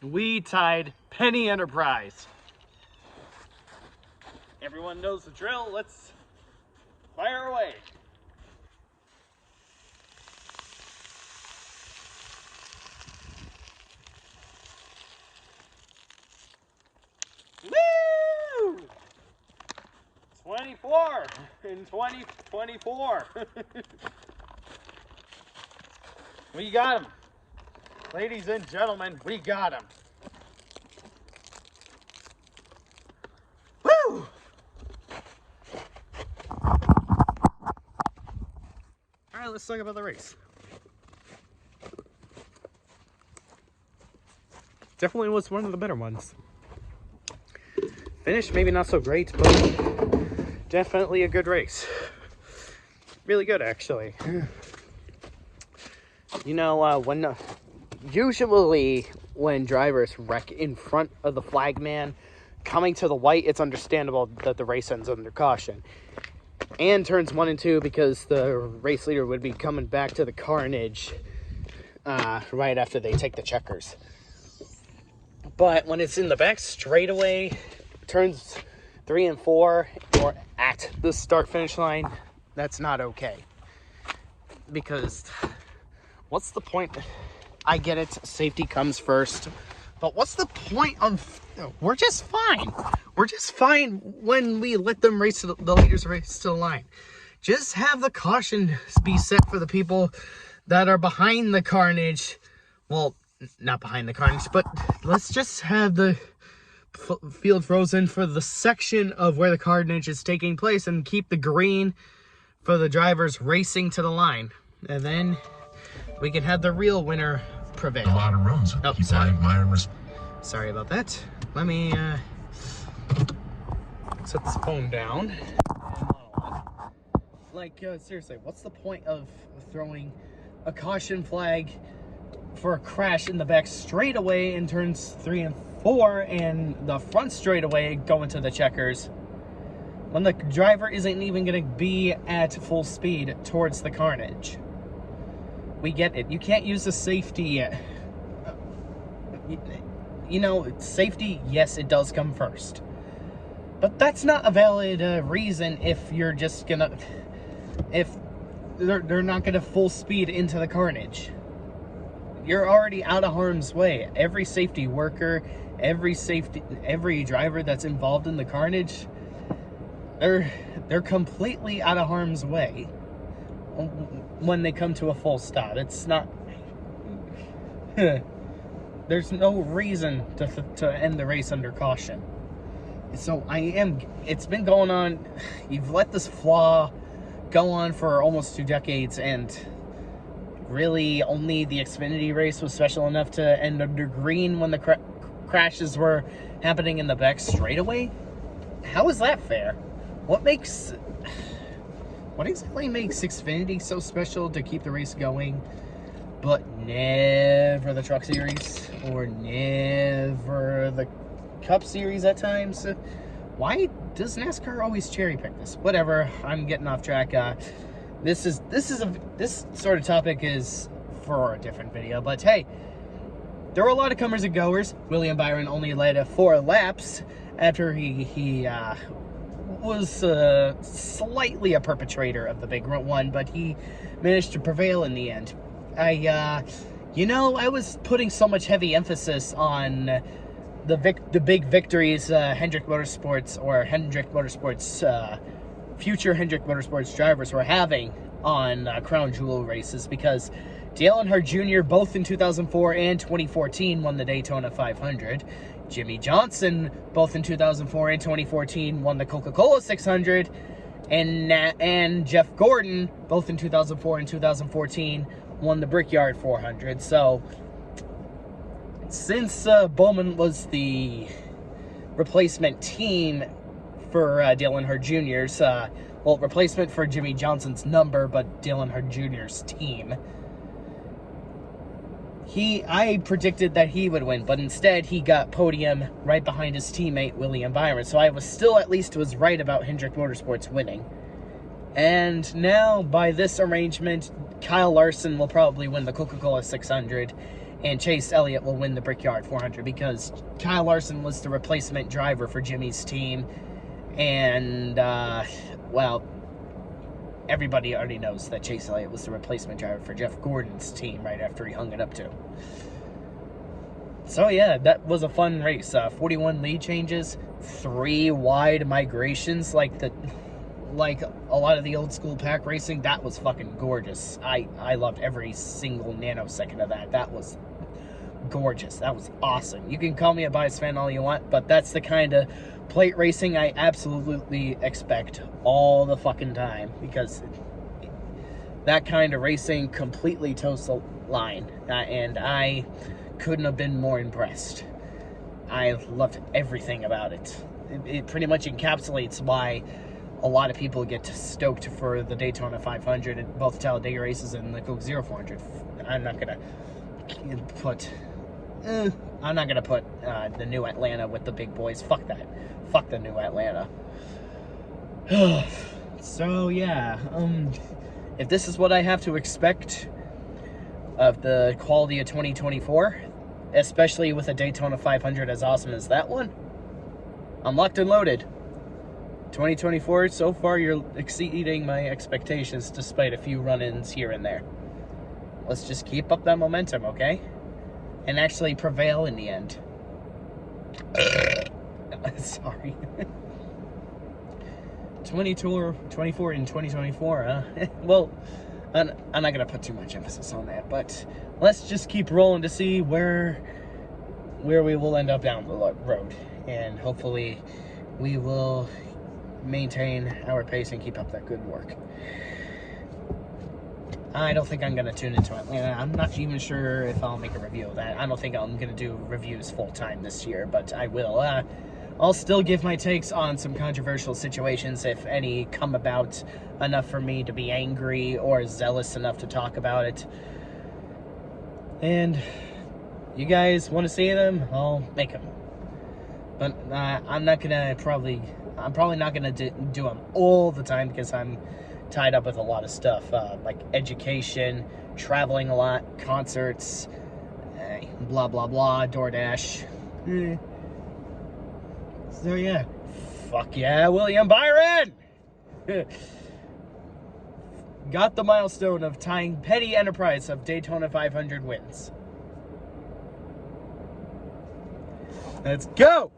we tied Penny Enterprise. Everyone knows the drill. Let's fire away. Woo! 24 in 2024. We got him. Ladies and gentlemen, we got him. Woo! Alright, let's talk about the race. Definitely was one of the better ones. Finish, maybe not so great, but definitely a good race. Really good, actually. You know, usually when drivers wreck in front of the flagman coming to the white, it's understandable that the race ends under caution. And turns 1 and 2 because the race leader would be coming back to the carnage right after they take the checkers. But when it's in the back straightaway, turns 3 and 4, or at the start-finish line, that's not okay. Because what's the point? I get it, safety comes first. But what's the point of... We're just fine. We're just fine when we let them race to the leaders race to the line. Just have the caution be set for the people that are behind the carnage. Well, not behind the carnage, but let's just have the field frozen for the section of where the carnage is taking place and keep the green for the drivers racing to the line. And then we can have the real winner prevail. A lot of roads. Oh, sorry about that. Let me set this phone down. Like, seriously, what's the point of throwing a caution flag for a crash in the back straightaway in turns 3 and 4 and the front straightaway going to the checkers when the driver isn't even going to be at full speed towards the carnage? We get it. You can't use the safety. You know, safety, yes, it does come first. But that's not a valid reason if you're just gonna... If they're not gonna full speed into the carnage. You're already out of harm's way. Every safety worker, every driver that's involved in the carnage, they're completely out of harm's way when they come to a full stop. It's not... There's no reason to end the race under caution. So it's been going on. You've let this flaw go on for almost 2 decades, and really only the Xfinity race was special enough to end under green when the crashes were happening in the back straightaway. How is that fair? What exactly makes Xfinity so special to keep the race going, but never the Truck Series or never the Cup Series at times? Why does NASCAR always cherry pick this? Whatever, I'm getting off track. This sort of topic is for a different video, but hey, there were a lot of comers and goers. William Byron only led 4 laps after he was slightly a perpetrator of the big one, but he managed to prevail in the end. I was putting so much heavy emphasis on the big victories Hendrick Motorsports future Hendrick Motorsports drivers were having on Crown Jewel races, because Dale Earnhardt Jr. both in 2004 and 2014 won the Daytona 500. Jimmy Johnson both in 2004 and 2014 won the Coca-Cola 600. And Jeff Gordon both in 2004 and 2014 won the Brickyard 400. So since Bowman was the replacement team for Dale Earnhardt Jr.'s, replacement for Jimmy Johnson's number, but Dale Earnhardt Jr.'s team, I predicted that he would win, but instead he got podium right behind his teammate William Byron. So I was right about Hendrick Motorsports winning. And now, by this arrangement, Kyle Larson will probably win the Coca-Cola 600, and Chase Elliott will win the Brickyard 400 because Kyle Larson was the replacement driver for Jimmy's team. And, well, everybody already knows that Chase Elliott was the replacement driver for Jeff Gordon's team right after he hung it up too. So, yeah, that was a fun race. 41 lead changes, 3 wide migrations like a lot of the old school pack racing. That was fucking gorgeous. I loved every single nanosecond of that. That was gorgeous. That was awesome. You can call me a biased fan all you want, but that's the kind of plate racing I absolutely expect all the fucking time, because that kind of racing completely toes the line, and I couldn't have been more impressed. I loved everything about it. It pretty much encapsulates why a lot of people get stoked for the Daytona 500 and both Talladega races and the Coke Zero 400. I'm not gonna put the new Atlanta with the big boys. Fuck that. Fuck the new Atlanta. So yeah, if this is what I have to expect of the quality of 2024, especially with a Daytona 500 as awesome as that one, I'm locked and loaded. 2024, so far you're exceeding my expectations despite a few run-ins here and there. Let's just keep up that momentum, okay? And actually prevail in the end. Sorry. 24 in 2024, huh? Well, I'm not going to put too much emphasis on that, but let's just keep rolling to see where we will end up down the road. And hopefully we will maintain our pace and keep up that good work. I don't think I'm going to tune into Atlanta. I'm not even sure if I'll make a review of that. I don't think I'm going to do reviews full-time this year, but I will. I'll still give my takes on some controversial situations, if any come about enough for me to be angry or zealous enough to talk about it. And you guys want to see them? I'll make them. But I'm probably not going to do them all the time because I'm tied up with a lot of stuff, like education, traveling a lot, concerts, blah, blah, blah, DoorDash. So, yeah. Fuck yeah, William Byron! Got the milestone of tying Petty Enterprise of Daytona 500 wins. Let's go!